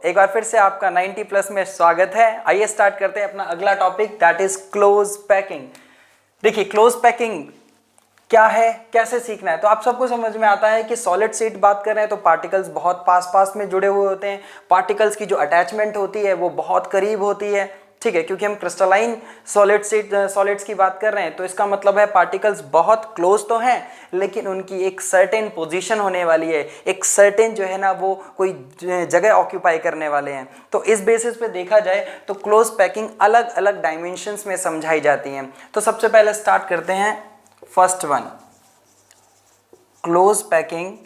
एक बार फिर से आपका 90 प्लस में स्वागत है। आइए स्टार्ट करते हैं अपना अगला topic, that is close packing. देखिए क्लोज पैकिंग क्या है, कैसे सीखना है। तो आप सबको समझ में आता है कि सॉलिड स्टेट बात कर रहे हैं तो पार्टिकल्स बहुत पास पास में जुड़े हुए होते हैं, पार्टिकल्स की जो अटैचमेंट होती है वो बहुत करीब होती है, ठीक है। क्योंकि हम क्रिस्टलाइन सॉलिड्स की बात कर रहे हैं तो इसका मतलब है पार्टिकल्स बहुत क्लोज तो हैं लेकिन उनकी एक सर्टेन पोजीशन होने वाली है, एक सर्टेन जो है ना वो कोई जगह ऑक्यूपाई करने वाले हैं। तो इस बेसिस पे देखा जाए तो क्लोज पैकिंग अलग अलग डायमेंशंस में समझाई जाती हैं। तो सबसे पहले स्टार्ट करते हैं first one, close packing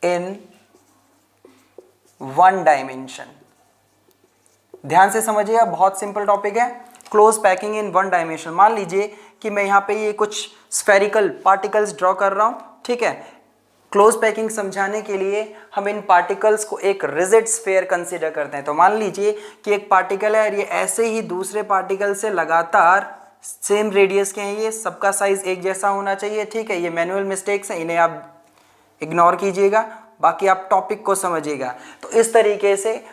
in one dimension. ध्यान से समझिएगा, बहुत सिंपल टॉपिक है। Close packing in one dimension, मान लीजिए कि मैं यहाँ पे ये कुछ स्फेरिकल पार्टिकल्स ड्रॉ कर रहा हूँ, ठीक है। क्लोज पैकिंग समझाने के लिए हम इन पार्टिकल्स को एक रिजिड स्फेयर कंसीडर करते हैं। तो मान लीजिए कि एक पार्टिकल है और ये ऐसे ही दूसरे पार्टिकल से लगातार सेम रेडियस के हैं, ये सबका साइज एक जैसा होना चाहिए, ठीक है। ये मैनुअल मिस्टेक्स हैं, इन्हें आप इग्नोर कीजिएगा, बाकी आप टॉपिक को समझिएगा। तो इस तरीके से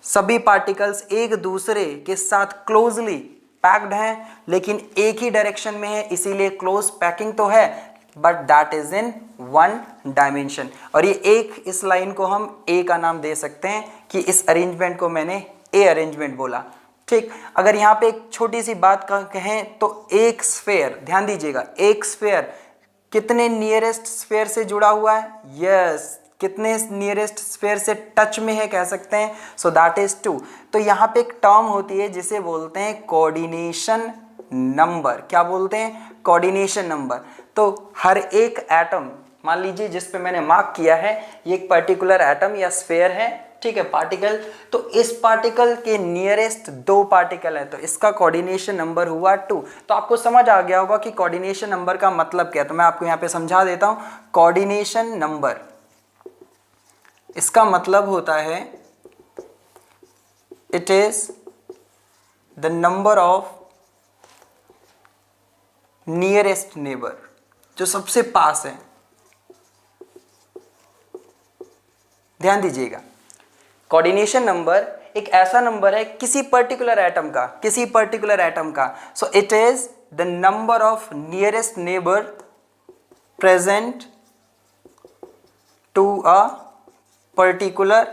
सभी पार्टिकल्स एक दूसरे के साथ क्लोजली पैक्ड हैं लेकिन एक ही डायरेक्शन में है, इसीलिए क्लोज पैकिंग तो है but that is in one dimension. और ये एक, इस लाइन को हम ए का नाम दे सकते हैं कि इस अरेंजमेंट को मैंने ए अरेंजमेंट बोला, ठीक। अगर यहाँ पे एक छोटी सी बात कहें तो एक स्फेयर, ध्यान दीजिएगा, एक स्फेयर कितने नियरेस्ट स्फेयर से जुड़ा हुआ है, यस, कितने नियरेस्ट स्फेयर से टच में है कह सकते हैं, सो दैट इज 2। तो यहाँ पे एक टर्म होती है जिसे बोलते हैं कोऑर्डिनेशन नंबर। क्या बोलते हैं? Coordination number. तो हर एक एटम, मान लीजिए जिस पे मैंने मार्क किया है ये एक पर्टिकुलर एटम या स्फेयर है, ठीक है, पार्टिकल। तो इस पार्टिकल के नियरेस्ट 2 पार्टिकल है तो इसका कोऑर्डिनेशन नंबर हुआ 2। तो आपको समझ आ गया होगा कि कोऑर्डिनेशन नंबर का मतलब क्या है। तो मैं आपको यहाँ पे समझा देता हूँ। कोऑर्डिनेशन नंबर, इसका मतलब होता है it is the number of nearest neighbour, जो सबसे पास है। ध्यान दीजिएगा, कोऑर्डिनेशन नंबर एक ऐसा नंबर है किसी पर्टिकुलर एटम का, so it is the number of nearest neighbour present to a particular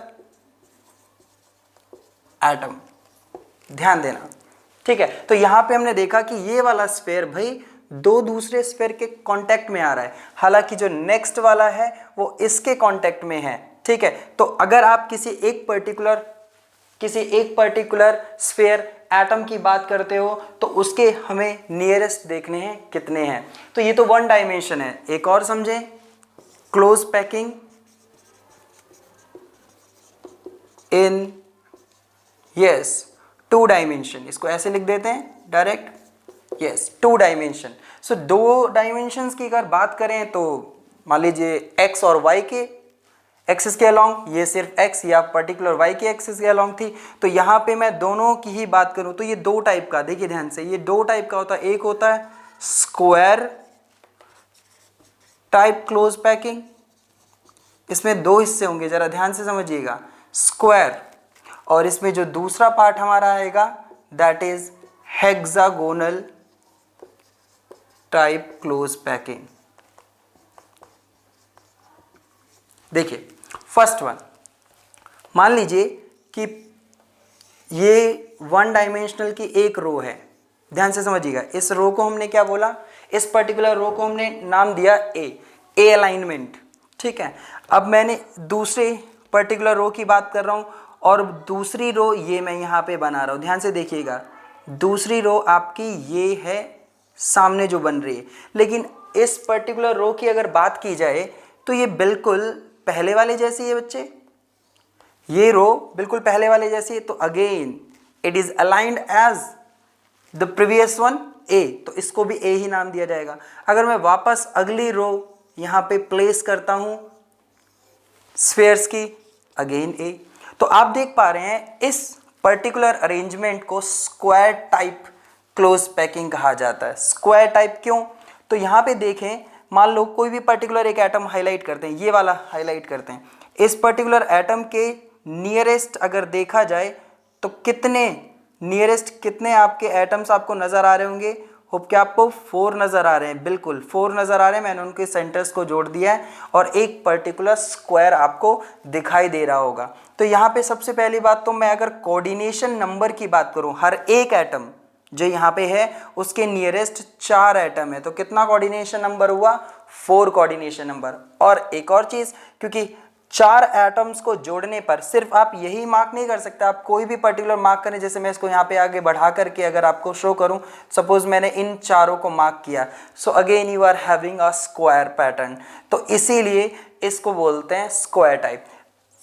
atom. ध्यान देना, ठीक है। तो यहां पे हमने देखा कि ये वाला स्फेयर भाई 2 दूसरे स्फेयर के कांटेक्ट में आ रहा है, हालांकि जो नेक्स्ट वाला है वो इसके कांटेक्ट में है, ठीक है। तो अगर आप किसी एक पर्टिकुलर स्फेयर एटम की बात करते हो तो उसके हमें नियरेस्ट देखने हैं कितने हैं। तो ये तो वन डायमेंशन है। एक और समझें, close packing in yes 2 dimension. इसको ऐसे लिख देते हैं डायरेक्ट, यस 2 डायमेंशन। सो 2 डायमेंशंस की अगर बात करें तो मान लीजिए एक्स और वाई के एक्सिस के अलोंग, ये सिर्फ एक्स या पर्टिकुलर वाई के एक्सिस के अलोंग थी। तो यहाँ पे मैं दोनों की ही बात करूँ तो ये 2 टाइप का, देखिए ध्यान से, ये 2 टाइप का होता है। एक होता है स्क्वायर टाइप क्लोज पैकिंग, इसमें 2 हिस्से होंगे, जरा ध्यान से समझिएगा, स्क्वायर, और इसमें जो दूसरा पार्ट हमारा आएगा that is hexagonal type close packing. देखिए फर्स्ट वन, मान लीजिए कि ये 1 डायमेंशनल की एक रो है। ध्यान से समझिएगा, इस रो को हमने क्या बोला, इस पर्टिकुलर रो को हमने नाम दिया ए अलाइनमेंट, ठीक है। अब मैंने दूसरे पर्टिकुलर रो की बात कर रहा हूं और दूसरी रो ये मैं यहां पे बना रहा हूं। ध्यान से देखिएगा, दूसरी रो आपकी ये है सामने जो बन रही है, लेकिन इस पर्टिकुलर रो की अगर बात की जाए तो ये बिल्कुल पहले वाले जैसी है बच्चे, ये रो बिल्कुल पहले वाले जैसी है। तो again it is aligned as the previous one A, तो इसको भी ए ही नाम दिया जाएगा। अगर मैं वापस अगली रो यहां पे प्लेस करता हूं स्फेयर्स की, अगेन ए। तो आप देख पा रहे हैं इस पर्टिकुलर अरेंजमेंट को स्क्वायर टाइप क्लोज पैकिंग कहा जाता है। स्क्वायर टाइप क्यों? तो यहां पे देखें, मान लो कोई भी पर्टिकुलर एक एटम हाईलाइट करते हैं, ये वाला हाईलाइट करते हैं, इस पर्टिकुलर एटम के नियरेस्ट अगर देखा जाए तो कितने आपके एटम्स आपको नजर आ रहे होंगे? होप कि आपको 4 नजर आ रहे हैं, बिल्कुल 4 नजर आ रहे हैं। मैंने उनके सेंटर्स को जोड़ दिया है और एक पर्टिकुलर स्क्वायर आपको दिखाई दे रहा होगा। तो यहाँ पे सबसे पहली बात तो मैं अगर कोऑर्डिनेशन नंबर की बात करूँ, हर एक एटम जो यहाँ पे है उसके नियरेस्ट 4 एटम है, तो कितना कोऑर्डिनेशन नंबर हुआ? 4 कोऑर्डिनेशन नंबर। और एक और चीज, क्योंकि 4 एटम्स को जोड़ने पर सिर्फ आप यही मार्क नहीं कर सकते, आप कोई भी पर्टिकुलर मार्क करें। जैसे मैं इसको यहाँ पे आगे बढ़ा करके अगर आपको शो करूं, सपोज मैंने इन चारों को मार्क किया, so again you are having a square pattern, तो इसीलिए इसको बोलते हैं स्क्वायर टाइप।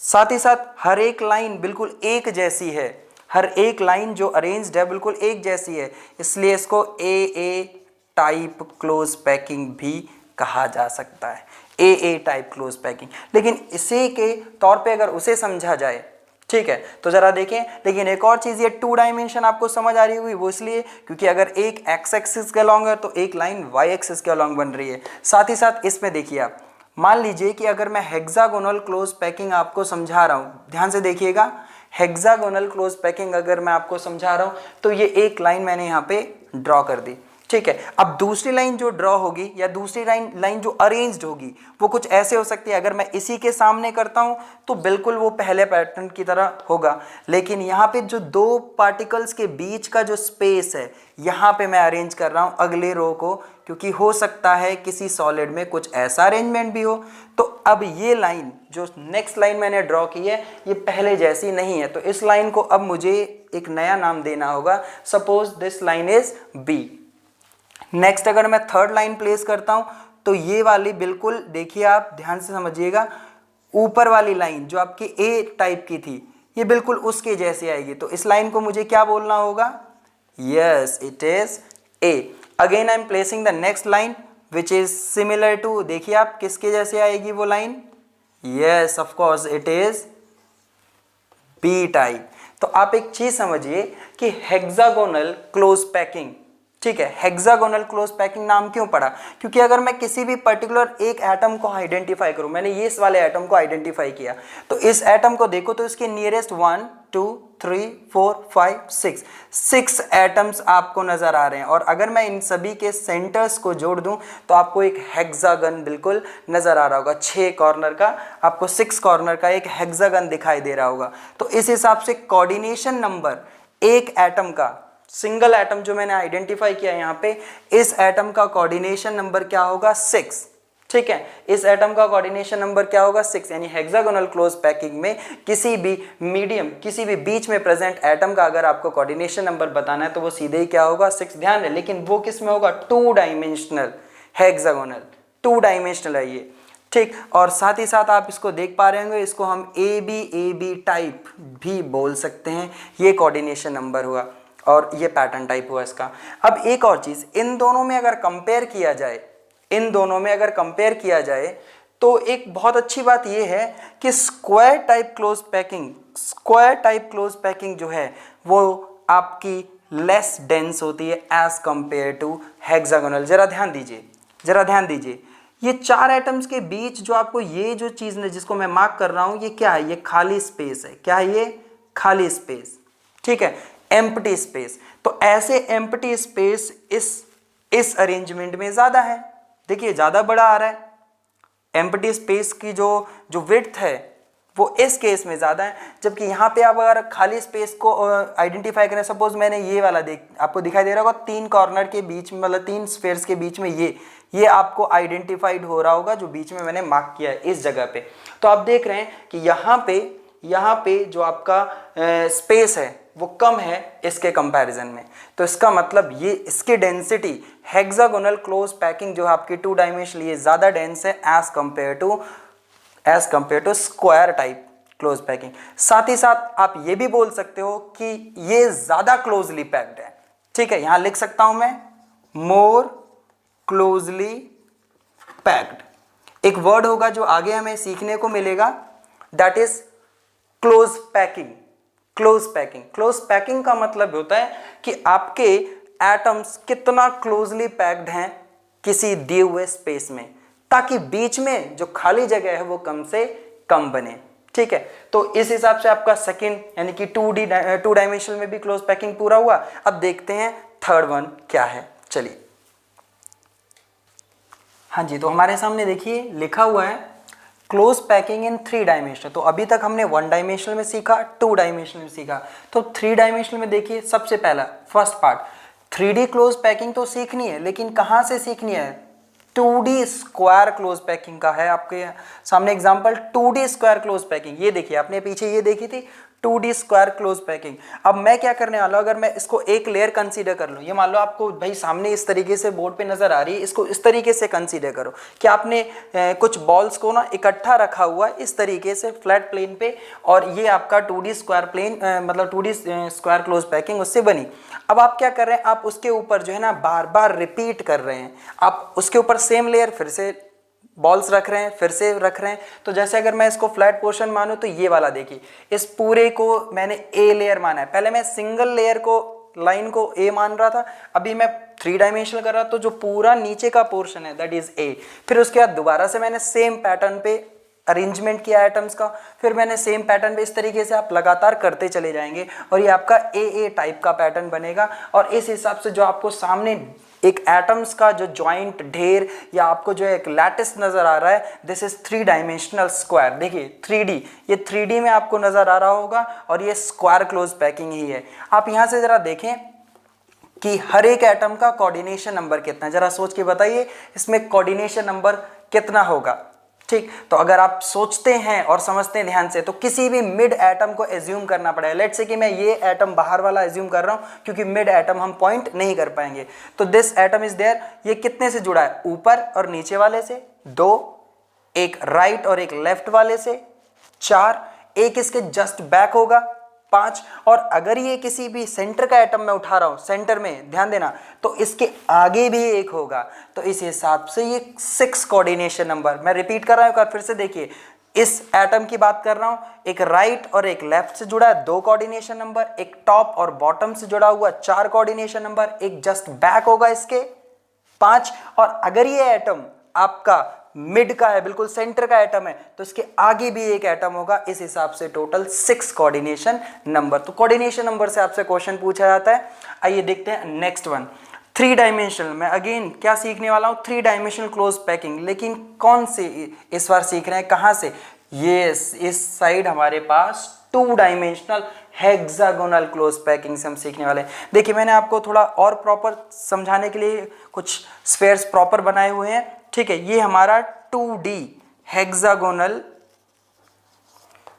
साथ ही साथ हर एक लाइन बिल्कुल एक जैसी है, हर एक लाइन जो अरेंज्ड है बिल्कुल एक जैसी है, इसलिए इसको ए टाइप क्लोज पैकिंग भी कहा जा सकता है, ए टाइप क्लोज पैकिंग। लेकिन इसी के तौर पे अगर उसे समझा जाए, ठीक है, तो जरा देखें। लेकिन एक और चीज, ये 2 डायमेंशन आपको समझ आ रही होगी, वो इसलिए क्योंकि अगर एक एक्स एक्सिस के अलॉन्ग है तो एक लाइन वाई एक्सिस के अलॉन्ग बन रही है। साथ ही साथ इसमें देखिए आप, मान लीजिए कि अगर मैं हेक्सागोनल क्लोज पैकिंग आपको समझा रहा हूं, ध्यान से देखिएगा, हेक्सागोनल क्लोज पैकिंग अगर मैं आपको समझा रहा हूं तो ये एक लाइन मैंने यहां पे ड्रॉ कर दी, ठीक है। अब दूसरी लाइन जो ड्रॉ होगी या दूसरी लाइन जो अरेंज्ड होगी वो कुछ ऐसे हो सकती है। अगर मैं इसी के सामने करता हूं तो बिल्कुल वो पहले पैटर्न की तरह होगा, लेकिन यहाँ पे जो 2 पार्टिकल्स के बीच का जो स्पेस है यहाँ पे मैं अरेंज कर रहा हूं अगले रो को, क्योंकि हो सकता है किसी सॉलिड में कुछ ऐसा अरेंजमेंट भी हो। तो अब ये लाइन जो नेक्स्ट लाइन मैंने ड्रॉ की है ये पहले जैसी नहीं है, तो इस लाइन को अब मुझे एक नया नाम देना होगा। Suppose this line is B. Next अगर मैं थर्ड लाइन प्लेस करता हूं तो ये वाली बिल्कुल देखिए, आप ध्यान से समझिएगा, ऊपर वाली लाइन जो आपकी ए टाइप की थी ये बिल्कुल उसके जैसे आएगी, तो इस लाइन को मुझे क्या बोलना होगा? Yes, it is A. Again I am placing the next line which is similar to, देखिए आप किसके जैसे आएगी वो लाइन? Yes, of course it is B type. तो आप एक चीज समझिए कि हेक्सागोनल क्लोज पैकिंग, ठीक है, हेक्सागोनल क्लोज पैकिंग नाम क्यों पड़ा? क्योंकि अगर मैं किसी भी पर्टिकुलर एक एटम को आइडेंटिफाई करूं, मैंने ये इस वाले एटम को आइडेंटिफाई किया, तो इस एटम को देखो तो इसके नियरेस्ट 1 2 3 4 5 6 एटम्स आपको नजर आ रहे हैं, और अगर मैं इन सभी के सेंटर्स को जोड़ दूं तो आपको एक हेक्सागन बिल्कुल नजर आ रहा होगा। 6 कॉर्नर का आपको 6 कॉर्नर का एक हेक्सागन दिखाई दे रहा होगा। तो इस हिसाब से कोऑर्डिनेशन नंबर एक एटम का, सिंगल एटम जो मैंने आइडेंटिफाई किया यहाँ पे, इस एटम का कोऑर्डिनेशन नंबर क्या होगा? 6, ठीक है। इस एटम का कोऑर्डिनेशन नंबर क्या होगा? 6। यानी हेक्सागोनल क्लोज पैकिंग में किसी भी मीडियम, किसी भी बीच में प्रेजेंट एटम का अगर आपको कोऑर्डिनेशन नंबर बताना है तो वो सीधे ही क्या होगा? 6। ध्यान है, लेकिन वो किस में होगा? 2 डायमेंशनल हेक्सागोनल, 2 डायमेंशनल है ये, ठीक। और साथ ही साथ आप इसको देख पा रहे होंगे, इसको हम ए बी टाइप भी बोल सकते हैं। ये कोऑर्डिनेशन नंबर हुआ और ये पैटर्न टाइप हुआ इसका। अब एक और चीज, इन दोनों में अगर कंपेयर किया जाए, इन दोनों में अगर कंपेयर किया जाए तो एक बहुत अच्छी बात ये है कि स्क्वायर टाइप क्लोज पैकिंग जो है वो आपकी लेस डेंस होती है एज कंपेयर टू हेक्सागोनल। जरा ध्यान दीजिए, ये 4 एटम्स के बीच जो आपको ये जो चीज जिसको मैं मार्क कर रहा हूं, ये क्या है? ये खाली स्पेस है। क्या है ये? खाली स्पेस, ठीक है, एम्प्टी स्पेस। तो ऐसे एम्प्टी स्पेस इस अरेंजमेंट में ज्यादा है, देखिए ज्यादा बड़ा आ रहा है। एम्प्टी स्पेस की जो विड्थ है वो इस केस में ज्यादा है, जबकि यहाँ पे आप अगर खाली स्पेस को आइडेंटिफाई करें, सपोज मैंने ये वाला आपको दिखाई दे रहा होगा 3 कॉर्नर के बीच में, मतलब 3 स्फेयर्स के बीच में ये आपको आइडेंटिफाइड हो रहा होगा जो बीच में मैंने मार्क किया है इस जगह पे। तो आप देख रहे हैं कि यहाँ पे जो आपका स्पेस है वो कम है इसके कंपैरिजन में। तो इसका मतलब ये इसकी डेंसिटी हेक्सागोनल क्लोज पैकिंग जो है आपकी 2 डायमेंशनल, ये ज्यादा डेंस है as compare to square type close packing. साथ ही साथ आप ये भी बोल सकते हो कि ये ज्यादा क्लोजली पैक्ड है, ठीक है। यहां लिख सकता हूं मैं मोर क्लोजली पैक्ड। एक वर्ड होगा जो आगे हमें सीखने को मिलेगा, दैट इज क्लोज पैकिंग का मतलब होता है कि आपके एटम्स कितना क्लोजली पैक्ड हैं किसी दिए हुए स्पेस में, ताकि बीच में जो खाली जगह है वो कम से कम बने, ठीक है, तो इस हिसाब से आपका सेकंड यानी कि 2 डायमेंशनल में भी क्लोज पैकिंग पूरा हुआ। अब देखते हैं थर्ड वन क्या है, चलिए। हाँ जी, तो हमारे सामने देखिए लिखा हुआ है क्लोज पैकिंग इन 3 डायमेंशनल। तो अभी तक हमने 1 डायमेंशनल में सीखा, 2 डायमेंशनल में सीखा, तो 3 डायमेंशनल में देखिए सबसे पहला first part 3D close packing तो सीखनी है, लेकिन कहाँ से सीखनी है? 2D स्क्वायर क्लोज पैकिंग का है आपके सामने example. 2D square close packing, ये देखिए आपने पीछे ये देखी थी 2D स्क्वायर क्लोज पैकिंग। अब मैं क्या करने वाला हूँ, अगर मैं इसको एक लेयर कंसीडर कर लूँ, ये मान लो आपको भाई सामने इस तरीके से बोर्ड पे नजर आ रही है, इसको इस तरीके से कंसीडर करो कि आपने कुछ बॉल्स को ना इकट्ठा रखा हुआ है इस तरीके से फ्लैट प्लेन पे, और ये आपका 2D स्क्वायर प्लेन मतलब 2D स्क्वायर क्लोज पैकिंग उससे बनी। अब आप क्या कर रहे हैं, आप उसके ऊपर जो है ना बार बार रिपीट कर रहे हैं, आप उसके ऊपर सेम लेयर फिर से बॉल्स रख रहे हैं, फिर से रख रहे हैं। तो जैसे अगर मैं इसको फ्लैट पोर्शन मानूं तो ये वाला देखिए, इस पूरे को मैंने ए लेयर माना है। पहले मैं सिंगल लेयर को लाइन को ए मान रहा था, अभी मैं 3 डायमेंशनल कर रहा, तो जो पूरा नीचे का पोर्शन है दैट इज ए। फिर उसके बाद दोबारा से मैंने सेम पैटर्न पे अरेंजमेंट किया एटम्स का, फिर मैंने सेम पैटर्न पे इस तरीके से आप लगातार करते चले जाएंगे और ये आपका ए टाइप का पैटर्न बनेगा। और इस हिसाब से जो आपको सामने एक एटम्स का जो जॉइंट ढेर या आपको जो एक लैटिस नजर आ रहा है, दिस इज 3 डायमेंशनल स्क्वायर। देखिए 3D, ये 3D में आपको नजर आ रहा होगा और ये स्क्वायर क्लोज पैकिंग ही है। आप यहां से जरा देखें कि हर एक एटम का कोऑर्डिनेशन नंबर कितना है, जरा सोच के बताइए इसमें कोऑर्डिनेशन नंबर कितना होगा। ठीक, तो अगर आप सोचते हैं और समझते हैं ध्यान से, तो किसी भी मिड एटम को एज्यूम करना पड़ेगा। लेट्स से कि मैं ये एटम बाहर वाला एज्यूम कर रहा हूं, क्योंकि मिड एटम हम पॉइंट नहीं कर पाएंगे। तो दिस एटम इज देयर, ये कितने से जुड़ा है? ऊपर और नीचे वाले से 2, एक राइट और एक लेफ्ट वाले से 4, एक इसके जस्ट बैक होगा 5, और अगर ये किसी भी सेंटर का एटम मैं उठा रहा हूं, सेंटर में ध्यान देना, तो इसके आगे भी एक होगा। तो इस हिसाब से ये 6 कोऑर्डिनेशन नंबर, मैं रिपीट कर रहा हूं, फिर से देखिए, इस एटम की बात कर रहा हूं, एक राइट और एक लेफ्ट से जुड़ा है 2 कोऑर्डिनेशन नंबर, एक टॉप और बॉटम से जुड़ा हुआ 4 कोऑर्डिनेशन नंबर, एक जस्ट बैक होगा इसके 5, और अगर ये एटम आपका मिड का है, बिल्कुल सेंटर का एटम है, तो इसके आगे भी एक एटम होगा। इस हिसाब से टोटल 6 कोऑर्डिनेशन नंबर। तो कोऑर्डिनेशन नंबर से आपसे क्वेश्चन पूछा जाता है। आइए देखते हैं नेक्स्ट वन, 3 डायमेंशनल। मैं अगेन क्या सीखने वाला हूं? 3 डायमेंशनल क्लोज पैकिंग। लेकिन कौन से इस बार सीख रहे हैं, कहां से? ये इस साइड हमारे पास 2 डायमेंशनल हेक्सागोनल क्लोज पैकिंग से हम सीखने वाले हैं। देखिए मैंने आपको थोड़ा और प्रॉपर समझाने के लिए कुछ स्फेयर्स प्रॉपर बनाए हुए हैं। ठीक है, ये हमारा 2D हेक्सागोनल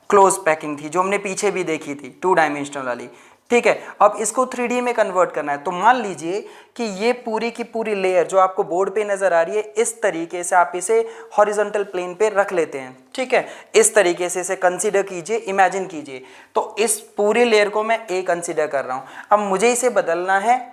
क्लोज पैकिंग थी जो हमने पीछे भी देखी थी 2 डायमेंशनल वाली। ठीक है, अब इसको 3D में कन्वर्ट करना है। तो मान लीजिए कि ये पूरी की पूरी लेयर जो आपको बोर्ड पे नजर आ रही है, इस तरीके से आप इसे हॉरिजॉन्टल प्लेन पे रख लेते हैं। ठीक है, इस तरीके से इसे कंसीडर कीजिए, इमेजिन कीजिए। तो इस पूरी लेयर को मैं ए कंसीडर कर रहा हूं। अब मुझे इसे बदलना है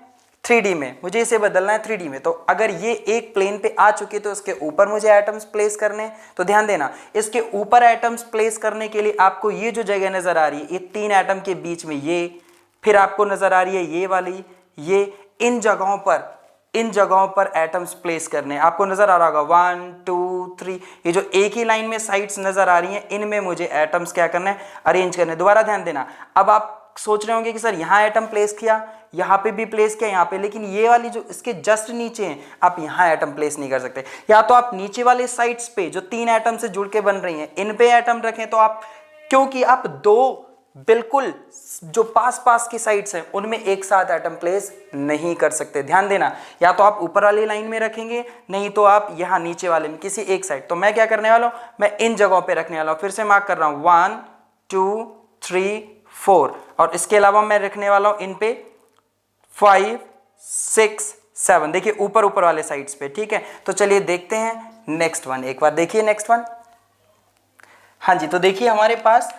3D में, मुझे इसे बदलना है 3D में। तो अगर ये एक प्लेन पे आ चुकी है तो इसके ऊपर मुझे एटम्स प्लेस करने हैं। तो ध्यान देना, इसके ऊपर एटम्स प्लेस करने के लिए आपको ये जो जगह नजर आ रही है, ये 3 एटम के बीच में ये, फिर आपको नजर आ रही है ये वाली, ये, इन जगहों पर एटम्स प्लेस करने। आपको नजर आ रहा होगा 1 2 3, ये जो एक ही लाइन में साइड्स नजर आ रही हैं, इनमें मुझे एटम्स क्या करना है? अरेंज करने। दोबारा ध्यान देना, अब आप सोच रहे होंगे कि सर यहाँ एटम प्लेस किया, यहाँ पे भी प्लेस किया, यहाँ पे, लेकिन ये वाली जो इसके जस्ट नीचे हैं, आप यहाँ एटम प्लेस नहीं कर सकते। या तो आप नीचे वाले साइड्स पे जो 3 एटम से जुड़ के बन रही हैं, इन पे एटम रखें। तो आप, क्योंकि आप 2 बिल्कुल जो पास की साइड्स हैं उनमें एक साथ एटम प्लेस नहीं कर सकते। ध्यान देना, या तो आप ऊपर वाली लाइन में रखेंगे, नहीं तो आप यहाँ नीचे वाले में किसी एक साइड। तो मैं क्या करने वाला हूँ, मैं इन जगहों पे रखने वाला हूँ। फिर से मार्क कर रहा हूँ 1 2 3 4, और इसके अलावा मैं रखने वाला हूँ इन पे 5 6 7। देखिए ऊपर वाले साइड्स पे। ठीक है, तो चलिए देखते हैं नेक्स्ट वन। एक बार देखिए नेक्स्ट वन। हाँ जी, तो देखिए हमारे पास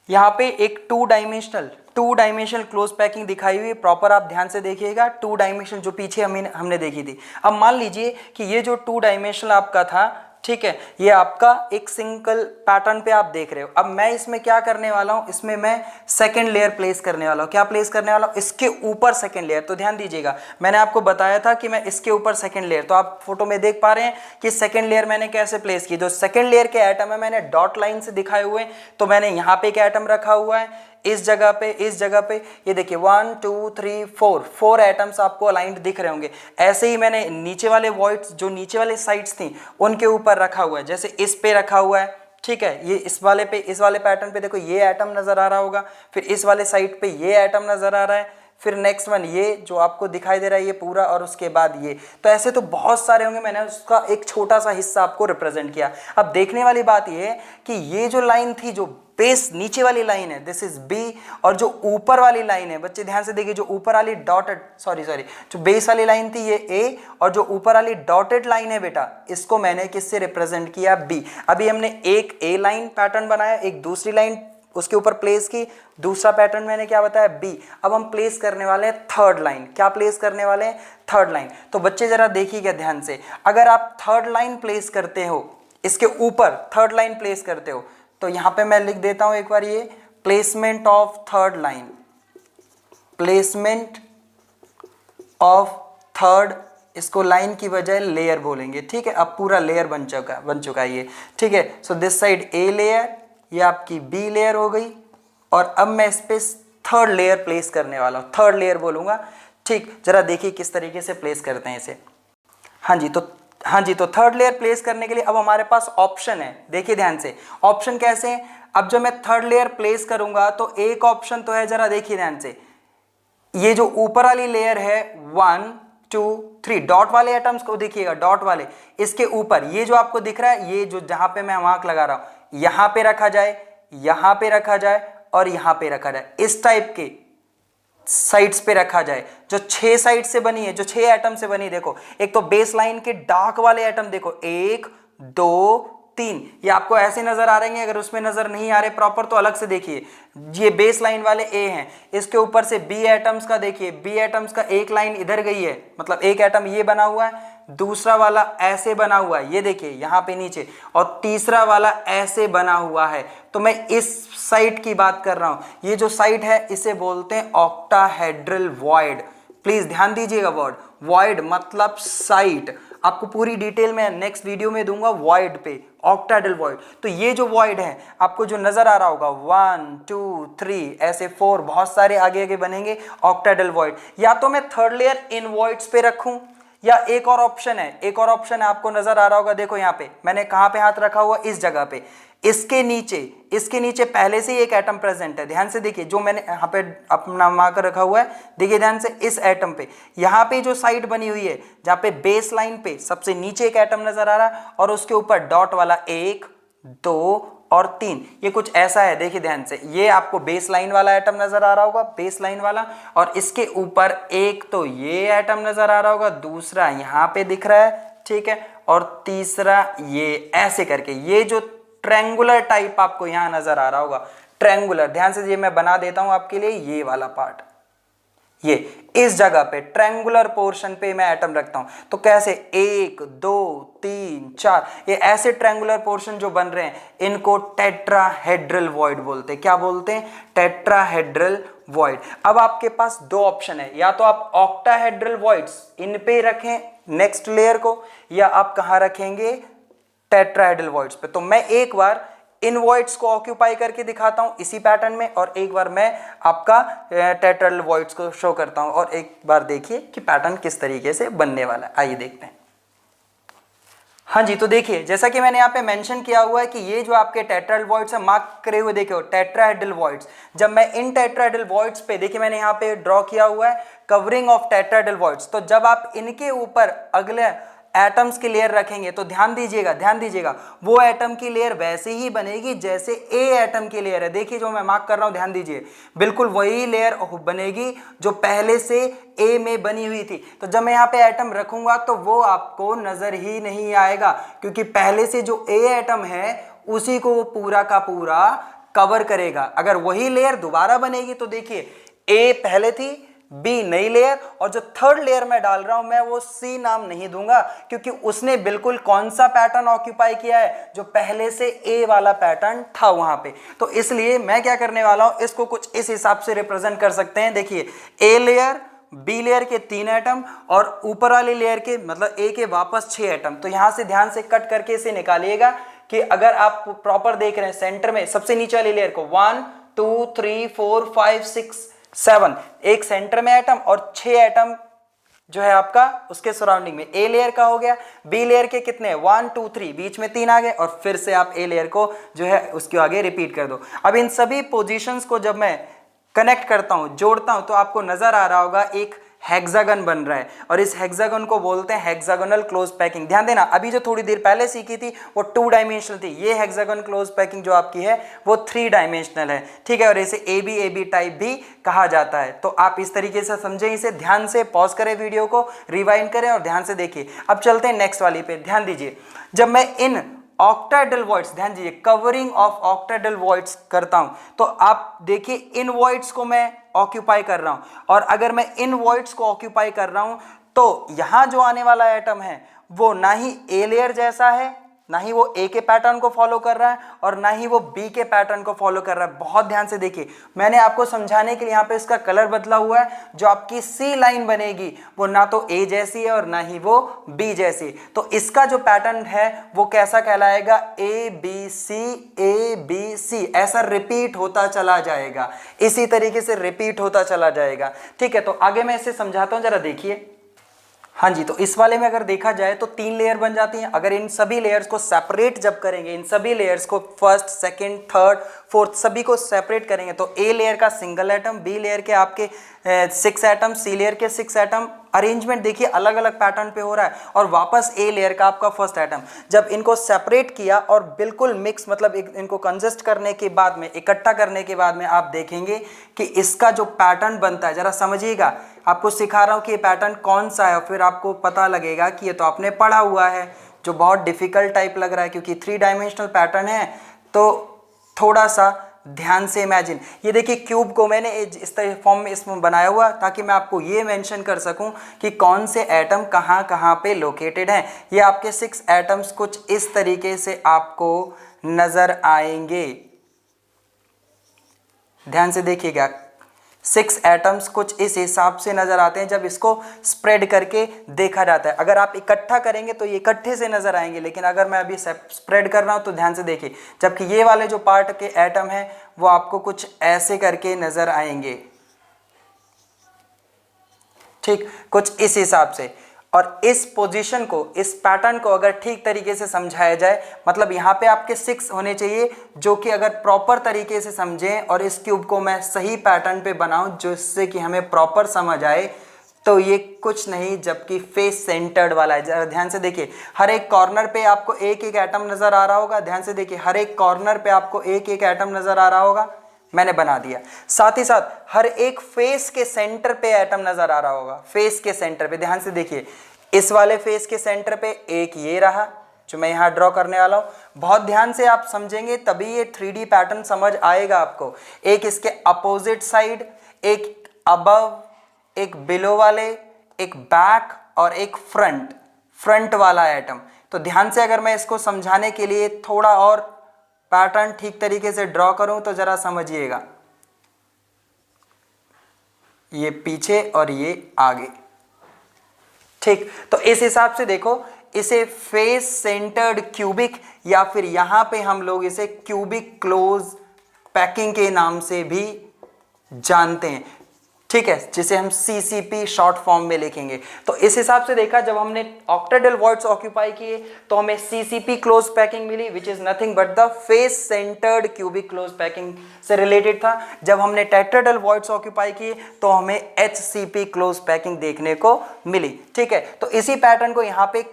यहाँ पे एक 2 डायमेंशनल क्लोज पैकिंग दिखाई हुई है। प्रॉपर आप ध्यान से देखिएगा, 2 डायमेंशनल जो पीछे हमने देखी थी। अब मान लीजिए कि ये जो 2 डायमेंशनल आपका था ठीक है, ये आपका एक सिंगल पैटर्न पे आप देख रहे हो। अब मैं इसमें क्या करने वाला हूं, इसमें मैं सेकंड लेयर प्लेस करने वाला हूं। क्या प्लेस करने वाला हूं, इसके ऊपर सेकंड लेयर। तो ध्यान दीजिएगा, मैंने आपको बताया था कि मैं इसके ऊपर सेकंड लेयर, तो आप फोटो में देख पा रहे हैं कि सेकंड लेयर मैंने कैसे प्लेस की। जो सेकंड लेयर के एटम है मैंने डॉट लाइन से दिखाए हुए, तो मैंने यहाँ पे एक एटम रखा हुआ है, इस जगह पे ये देखिए 1 2 3 4 एटम्स आपको अलाइंड दिख रहे होंगे। ऐसे ही मैंने नीचे वाले वॉइड्स, जो नीचे वाले साइड्स थी उनके ऊपर रखा हुआ है, जैसे इस पे रखा हुआ है, ठीक है। ये इस वाले पैटर्न पे देखो ये एटम नजर आ रहा होगा, फिर इस वाले साइड पे ये एटम नजर आ रहा है, फिर नेक्स्ट वन ये जो आपको दिखाई दे रहा है ये पूरा, और उसके बाद ये। तो ऐसे तो बहुत सारे होंगे, मैंने उसका एक छोटा सा हिस्सा आपको रिप्रेजेंट किया। अब देखने वाली बात ये है कि ये जो लाइन थी, जो बेस नीचे वाली लाइन है, दिस इज बी, और जो ऊपर वाली लाइन है, बच्चे ध्यान से देखिए, जो ऊपर वाली डॉटेड जो बेस वाली लाइन थी ये ए, और जो ऊपर वाली डॉटेड लाइन है बेटा, इसको मैंने किससे रिप्रेजेंट किया, बी। अभी हमने एक ए लाइन पैटर्न बनाया, एक दूसरी लाइन उसके ऊपर प्लेस की, दूसरा पैटर्न मैंने क्या बताया, बी। अब हम प्लेस करने वाले हैं थर्ड लाइन। क्या प्लेस करने वाले हैं, थर्ड लाइन। तो बच्चे जरा देखिएगा ध्यान से, अगर आप थर्ड लाइन प्लेस करते हो, इसके ऊपर थर्ड लाइन प्लेस करते हो, तो यहां पे मैं लिख देता हूं एक बार, ये placement of third line, placement of third, इसको लाइन की बजाय लेयर बोलेंगे, ठीक है। अब पूरा लेयर बन चुका है ये, ठीक है। So this side a layer, ये आपकी बी लेयर हो गई, और अब मैं इस पे थर्ड लेयर प्लेस करने वाला हूँ, थर्ड लेयर बोलूँगा, ठीक। जरा देखिए किस तरीके से प्लेस करते हैं इसे। हाँ जी, तो थर्ड लेयर प्लेस करने के लिए अब हमारे पास ऑप्शन है, देखिए ध्यान से, ऑप्शन कैसे है। अब जब मैं थर्ड लेयर प्लेस करूँगा तो एक ऑप्शन तो है, जरा देखिए ध्यान से, ये जो ऊपर वाली लेयर है 1 2 3 डॉट वाले एटम्स को देखिएगा, डॉट वाले, इसके ऊपर ये जो आपको दिख रहा है, ये जो जहां पे मैं मार्क लगा रहा हूं, यहां पे रखा जाए, यहां पे रखा जाए, और यहां पे रखा जाए, इस टाइप के साइड्स पे रखा जाए। जो 6 साइड से बनी है, जो 6 एटम से बनी, देखो एक तो बेस लाइन के डार्क वाले एटम देखो, 1 2 3, ये आपको ऐसे नजर आ रहे हैं। अगर उसमें नजर नहीं आ रहे प्रॉपर तो अलग से देखिए, ये बेस लाइन वाले ए हैं, इसके ऊपर से बी एटम्स का देखिए, बी एटम्स का एक लाइन इधर गई है, मतलब एक एटम ये बना हुआ है, दूसरा वाला ऐसे बना हुआ है, ये देखिए यहाँ पे नीचे, और तीसरा वाला ऐसे बना हुआ है। तो मैं इस साइट की बात कर रहा हूं, ये जो साइट है इसे बोलते हैं ऑक्टाहेड्रल वॉइड। प्लीज ध्यान दीजिएगा, वर्ड वॉइड मतलब साइट, आपको पूरी डिटेल में नेक्स्ट वीडियो में दूंगा वॉइड पे, ऑक्टाहेड्रल वॉइड। तो ये जो वॉइड है आपको जो नजर आ रहा होगा 1 2 3 ऐसे 4 बहुत सारे आगे आगे बनेंगे ऑक्टाहेड्रल वॉइड। या तो मैं थर्ड लेयर इन वॉइड्स पे रखूं, या एक और ऑप्शन है, आपको नजर आ रहा होगा, देखो यहाँ पे मैंने कहां पे हाथ रखा हुआ, इस जगह पे, इसके नीचे पहले से ही एक एटम प्रेजेंट है। ध्यान से देखिए, जो मैंने यहाँ पे अपना मार्कर रखा हुआ है, देखिए ध्यान से, इस एटम पे, यहाँ पे जो साइड बनी हुई है, जहाँ पे बेस लाइन पे सबसे नीचे एक एटम नजर आ रहा है, और उसके ऊपर डॉट वाला 1 2 और 3, ये कुछ ऐसा है, देखिए ध्यान से, ये आपको बेस लाइन वाला एटम नजर आ रहा होगा, बेस लाइन वाला, और इसके ऊपर एक तो ये एटम नजर आ रहा होगा, दूसरा यहाँ पे दिख रहा है, ठीक है, और तीसरा ये ऐसे करके, ये जो ट्रायंगुलर टाइप आपको यहां नजर आ रहा होगा, ट्रायंगुलर, ध्यान से, ये मैं बना देता हूं आपके लिए, ये वाला पार्ट, ये इस जगह पे ट्रायंगुलर पोर्शन पे मैं एटम रखता हूं। तो कैसे, 1 2 3 4, ये ऐसे ट्रायंगुलर पोर्शन जो बन रहे हैं, इनको टेट्राहेड्रल वॉइड बोलते हैं। क्या बोलते हैं, टेट्राहेड्रल वॉइड। अब आपके पास दो ऑप्शन है, या तो आप ऑक्टाहेड्रल वॉइड्स इन पे रखें नेक्स्ट लेयर को, या आप कहां रखेंगे, टेट्राहेड्रल वॉइड्स पे। तो मैं एक बार इन वॉइड्स को ऑक्यूपाई करके दिखाता हूं इसी पैटर्न में, और एक बार मैं आपका टेट्राहेड्रल वॉइड्स को शो करता हूं, और एक बार देखिए कि पैटर्न किस तरीके से बनने वाला है। आइए देखते हैं। हाँ जी, तो देखिए, जैसा कि मैंने यहाँ पे मेंशन किया हुआ है कि ये जो आपके टेट्राहेड्रल वॉइड्स है, मार्क करे हुए देखिए टेट्राहेड्रल वॉइड्स। जब मैं इन टेट्राहेड्रल वॉइड्स पे, देखिए मैंने यहाँ पे ड्रॉ किया हुआ है कवरिंग ऑफ टेट्राहेड्रल वॉइड्स, तो जब आप इनके ऊपर अगले एटम्स की लेयर रखेंगे तो ध्यान दीजिएगा, वो एटम की लेयर वैसे ही बनेगी जैसे ए एटम की लेयर है। देखिए जो मैं मार्क कर रहा हूं, ध्यान दीजिए, बिल्कुल वही लेयर बनेगी जो पहले से ए में बनी हुई थी। तो जब मैं यहाँ पे एटम रखूंगा तो वो आपको नजर ही नहीं आएगा, क्योंकि पहले से जो ए एटम है उसी को वो पूरा का पूरा कवर करेगा। अगर वही लेयर दोबारा बनेगी तो देखिए, ए पहले थी, बी नई लेयर, और जो थर्ड लेयर मैं डाल रहा हूं मैं वो सी नाम नहीं दूंगा, क्योंकि उसने बिल्कुल कौन सा पैटर्न ऑक्यूपाई किया है, जो पहले से ए वाला पैटर्न था वहां पे। तो इसलिए मैं क्या करने वाला हूं, इसको कुछ इस हिसाब से रिप्रेजेंट कर सकते हैं। देखिए, ए लेयर, बी लेयर के 3 एटम और ऊपर वाली लेयर के मतलब ए के वापस 6 एटम। तो यहां से ध्यान से कट करके इसे निकालिएगा कि अगर आप प्रॉपर देख रहे हैं सेंटर में सबसे नीचे वाली लेयर को 1 2 3 4 5 6 7 एक सेंटर में एटम और 6 एटम जो है आपका उसके सराउंडिंग में। ए लेयर का हो गया, बी लेयर के कितने 1 2 3 बीच में 3 आ गए, और फिर से आप ए लेयर को जो है उसके आगे रिपीट कर दो। अब इन सभी पोजीशंस को जब मैं कनेक्ट करता हूं, जोड़ता हूं, तो आपको नजर आ रहा होगा एक हेक्सागन बन रहा है, और इस हेक्सागन को बोलते हैं हेक्सागोनल क्लोज पैकिंग। ध्यान देना, अभी जो थोड़ी देर पहले सीखी थी वो 2 डायमेंशनल थी, ये हेक्सागन क्लोज पैकिंग जो आपकी है वो 3 डायमेंशनल है, ठीक है, और इसे ए बी टाइप भी कहा जाता है। तो आप इस तरीके से समझें इसे, ध्यान से पॉज करें वीडियो को, रिवाइंड करें और ध्यान से देखिए। अब चलते हैं नेक्स्ट वाली पे, ध्यान दीजिए। जब मैं इन ऑक्टाहेड्रल वॉइड्स, ध्यान दीजिए, कवरिंग ऑफ ऑक्टाहेड्रल वॉइड्स करता हूं, तो आप देखिए इन वॉइड्स को मैं ऑक्यूपाई कर रहा हूं, और अगर मैं इन वॉइड्स को ऑक्यूपाई कर रहा हूं तो यहां जो आने वाला एटम है वो ना ही ए लेयर जैसा है, ना ही वो ए के पैटर्न को फॉलो कर रहा है, और ना ही वो बी के पैटर्न को फॉलो कर रहा है। बहुत ध्यान से देखिए, मैंने आपको समझाने के लिए यहाँ पे इसका कलर बदला हुआ है। जो आपकी सी लाइन बनेगी वो ना तो ए जैसी है और ना ही वो बी जैसी, तो इसका जो पैटर्न है वो कैसा कहलाएगा, ए बी सी, ऐसा रिपीट होता चला जाएगा, इसी तरीके से रिपीट होता चला जाएगा, ठीक है। तो आगे मैं इसे समझाता हूं, जरा देखिए। हाँ जी, तो इस वाले में अगर देखा जाए तो 3 लेयर बन जाती हैं। अगर इन सभी लेयर्स को सेपरेट जब करेंगे, इन सभी लेयर्स को फर्स्ट सेकंड थर्ड फोर्थ सभी को सेपरेट करेंगे, तो ए लेयर का सिंगल एटम, बी लेयर के आपके 6 एटम, सी लेयर के 6 एटम, अरेंजमेंट देखिए अलग अलग पैटर्न पे हो रहा है, और वापस ए लेयर का आपका फर्स्ट एटम। जब इनको सेपरेट किया और बिल्कुल मिक्स मतलब इनको कंजस्ट करने के बाद में, इकट्ठा करने के बाद में आप देखेंगे कि इसका जो पैटर्न बनता है, जरा समझिएगा, आपको सिखा रहा हूं कि ये पैटर्न कौन सा है, फिर आपको पता लगेगा कि ये तो आपने पढ़ा हुआ है, जो बहुत डिफिकल्ट टाइप लग रहा है क्योंकि 3 डायमेंशनल पैटर्न है। तो थोड़ा सा ध्यान से इमेजिन, ये देखिए क्यूब को मैंने इस तरह फॉर्म में इसमें बनाया हुआ ताकि मैं आपको ये मेंशन कर सकूं कि कौन से एटम कहाँ कहाँ पे लोकेटेड हैं। ये आपके 6 एटम्स कुछ इस तरीके से आपको नजर आएंगे, ध्यान से देखिएगा। 6 एटम्स कुछ इस हिसाब से नजर आते हैं जब इसको स्प्रेड करके देखा जाता है। अगर आप इकट्ठा करेंगे तो ये इकट्ठे से नजर आएंगे, लेकिन अगर मैं अभी स्प्रेड कर रहा हूं तो ध्यान से देखिए, जबकि ये वाले जो पार्ट के एटम है वो आपको कुछ ऐसे करके नजर आएंगे, ठीक, कुछ इस हिसाब से। और इस पोजीशन को, इस पैटर्न को अगर ठीक तरीके से समझाया जाए, मतलब यहाँ पे आपके 6 होने चाहिए, जो कि अगर प्रॉपर तरीके से समझें और इस क्यूब को मैं सही पैटर्न पे बनाऊं जिससे कि हमें प्रॉपर समझ आए, तो ये कुछ नहीं जबकि फेस सेंटर्ड वाला है। जरा ध्यान से देखिए, हर एक कॉर्नर पे आपको एक एक एटम नजर आ रहा होगा, ध्यान से देखिए, हर एक कॉर्नर पे आपको एक एक एटम नजर आ रहा होगा, मैंने बना दिया। साथ ही साथ हर एक फेस के सेंटर पे एटम नजर आ रहा होगा, फेस के सेंटर पे, ध्यान से देखिए, इस वाले फेस के सेंटर पे एक ये रहा जो मैं यहां ड्रॉ करने वाला हूं। बहुत ध्यान से आप समझेंगे तभी ये 3D पैटर्न समझ आएगा आपको। एक इसके अपोजिट साइड, एक अबव, एक बिलो वाले, एक बैक और एक फ्रंट वाला एटम। तो ध्यान से अगर मैं इसको समझाने के लिए थोड़ा और पैटर्न ठीक तरीके से ड्रॉ करूं तो जरा समझिएगा, ये पीछे और ये आगे, ठीक। तो इस हिसाब से देखो, इसे फेस सेंटर्ड क्यूबिक या फिर यहां पे हम लोग इसे क्यूबिक क्लोज पैकिंग के नाम से भी जानते हैं, ठीक है, जिसे हम CCP शॉर्ट फॉर्म में लिखेंगे। तो इस हिसाब से देखा, जब हमने ऑक्टाहेड्रल वॉइड्स ऑक्यूपाई किए तो हमें CCP क्लोज पैकिंग मिली, which is nothing but the face centred cubic close packing से रिलेटेड था। जब हमने टेट्राहेड्रल वॉइड्स ऑक्यूपाई किए तो हमें HCP क्लोज पैकिंग देखने को मिली, ठीक है। तो इसी पैटर्न को यहाँ पे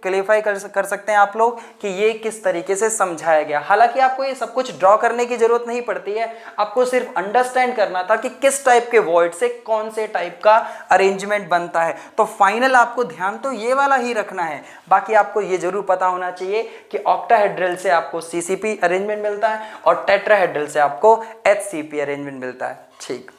क्लियरफाई कर सकते हैं आप लोग कि ये किस तरीके से समझाया गया। हालांकि आपको ये सब कुछ ड्रॉ करने की जरूरत नहीं पड़ती है, आपको सिर्फ अंडरस्टैंड करना था कि किस टाइप के वॉइड से कौन से टाइप का अरेंजमेंट बनता है। तो फाइनल आपको ध्यान तो ये वाला ही रखना है, बाकी आपको ये जरूर पता होना चाहिए कि ऑक्टाहेड्रल से आपको CCP अरेंजमेंट मिलता है और टेट्राहेड्रल से आपको HCP अरेंजमेंट मिलता है, ठीक।